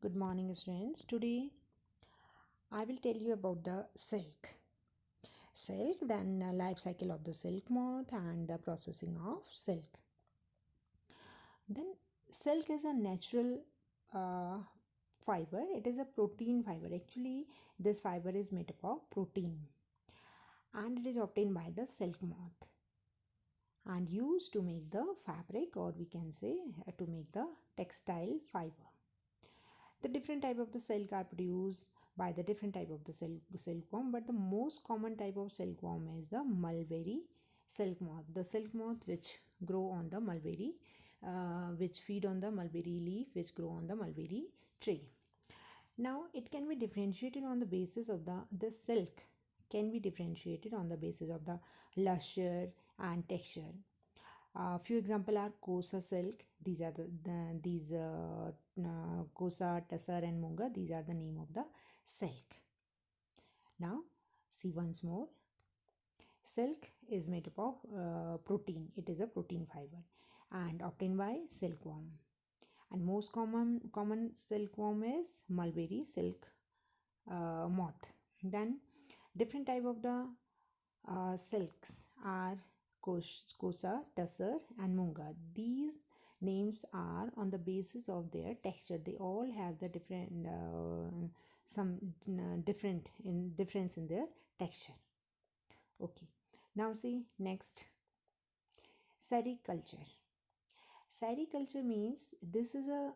Good morning, students. Today I will tell you about the silk. Silk, then life cycle of the silk moth and the processing of silk. Then silk is a natural uh, fiber. It is a protein fiber. Actually, this fiber is made up of protein and it is obtained by the silk moth and used to make the fabric, or we can say to make the textile fiber. The different type of the silk are produced by the different type of the silkworm, but the most common type of silkworm is the mulberry silk moth. The silk moth which grow on the mulberry, which feed on the mulberry leaf, which grow on the mulberry tree. Now it can be differentiated on the basis of the silk can be differentiated on the basis of the luster and texture. Few example are Kosa silk. These are these Kosa, Tussar, and Munga. These are the name of the silk. Now see once more. Silk is made up of protein. It is a protein fiber and obtained by silkworm. And most common silkworm is mulberry silk moth. Then different type of the silks are Kosa, Tussar, and Munga. These names are on the basis of their texture. They all have the different some difference in their texture. Okay. Now see next, sericulture. Sericulture means this is a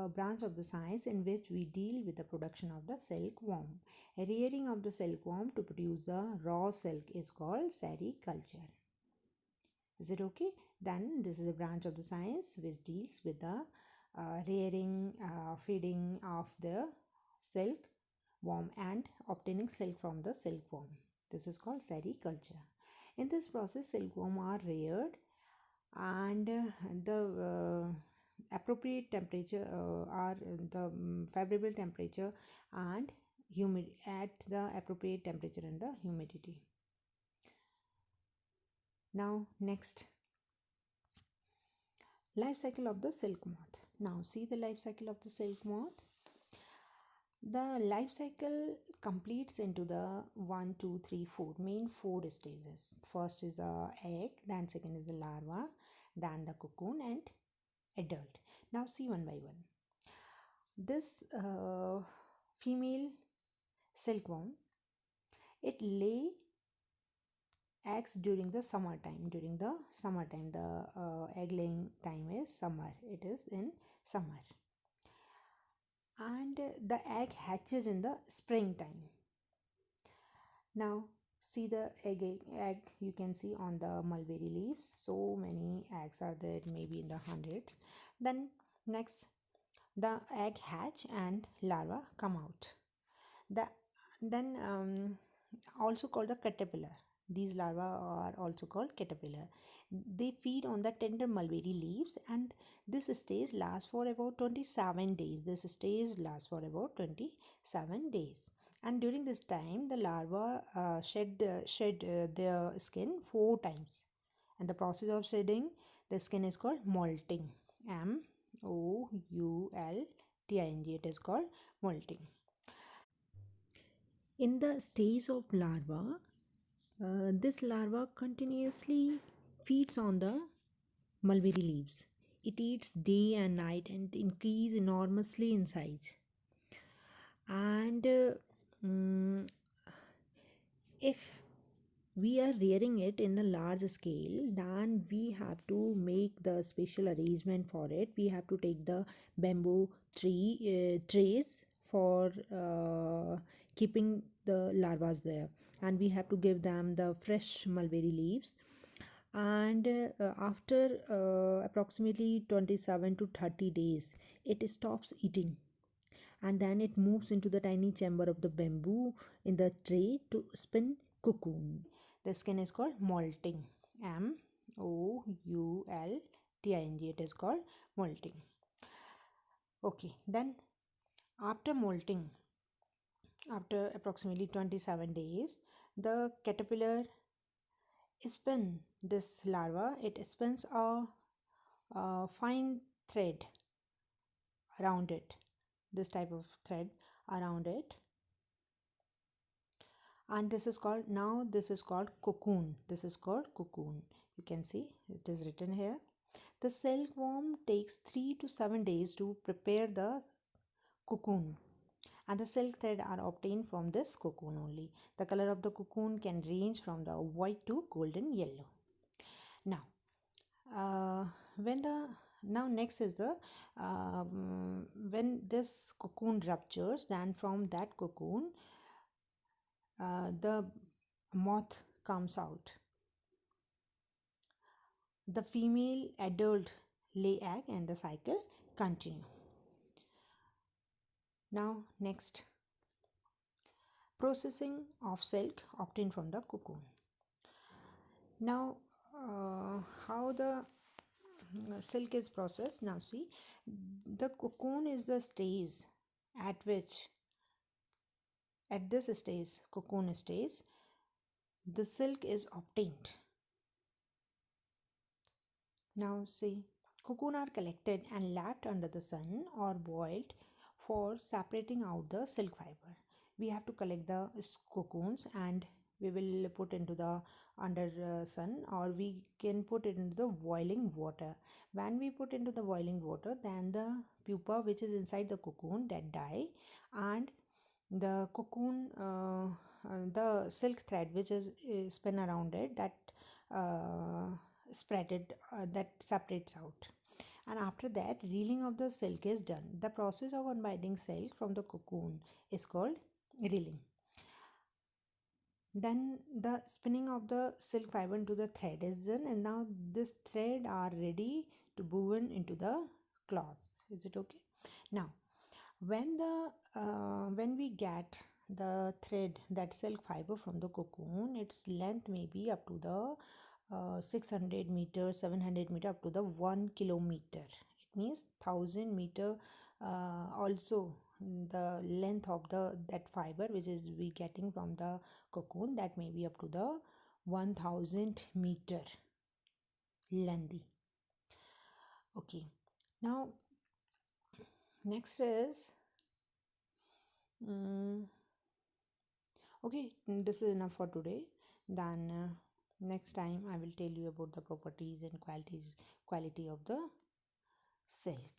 branch of the science in which we deal with the production of the silkworm. Rearing of the silkworm to produce the raw silk is called sericulture. Is it okay? Then this is a branch of the science which deals with the rearing, feeding of the silkworm and obtaining silk from the silkworm. This is called sericulture. In this process, silkworm are reared and the appropriate temperature are the favorable temperature and humid at the appropriate temperature and the humidity. Now next, life cycle of the silk moth. Now see the life cycle of the silk moth. The life cycle completes into the 1, 2, 3, 4 main 4 stages. First is the egg, then second is the larva, then the cocoon and adult. Now see one by one. This female silkworm, it lay eggs during the summertime. During the summertime, the egg laying time is summer. It is in summer. And the egg hatches in the springtime. Now see the egg you can see on the mulberry leaves. So many eggs are there, maybe in the hundreds. Then next, the egg hatch and larva come out. Then also called the caterpillar. These larvae are also called caterpillar. They feed on the tender mulberry leaves, and this stage lasts for about 27 days. This stage lasts for about 27 days. And during this time, the larva shed their skin 4 times. And the process of shedding the skin is called molting. Moulting. It is called molting. In the stage of larva, this larva continuously feeds on the mulberry leaves. It eats day and night and increase enormously in size. And if we are rearing it in a large scale, then we have to make the special arrangement for it. We have to take the bamboo trays for keeping the larvas there, and we have to give them the fresh mulberry leaves. And after approximately 27 to 30 days, it stops eating, and then it moves into the tiny chamber of the bamboo in the tray to spin cocoon. The skin is called molting. Moulting. It is called molting. Okay, then after molting, after approximately 27 days, the caterpillar spin this larva. It spins a fine thread around it. this type of thread around it, and this is called, now this is called cocoon. This is called cocoon. You can see it is written here. The silkworm takes 3 to 7 days to prepare the cocoon, and the silk thread are obtained from this cocoon only. The color of the cocoon can range from the white to golden yellow. Now, when the now next is the when this cocoon ruptures, then from that cocoon the moth comes out. The female adult lay egg and the cycle continue. Now next, processing of silk obtained from the cocoon. Now how the silk is processed. Now see, the cocoon is the stage at which, at this stage, cocoon stage, the silk is obtained. Now see, cocoon are collected and left under the sun or boiled for separating out the silk fiber. We have to collect the cocoons and we will put into the under sun, or we can put it into the boiling water. When we put into the boiling water, then the pupa which is inside the cocoon that die, and the cocoon the silk thread which is spin around it, that spread it that separates out, and after that reeling of the silk is done. The process of unbinding silk from the cocoon is called reeling. Then the spinning of the silk fiber into the thread is done, and now this thread are ready to woven into the cloth. Is it okay? Now when we get the thread, that silk fiber from the cocoon, its length may be up to the 600 meters, 700 meter, up to the 1 kilometer. It means 1000 meter. Also the length of the that fiber which is we getting from the cocoon, that may be up to the 1000 meter lengthy. Okay, now next is okay, this is enough for today. Then next time I will tell you about the properties and quality of the silk.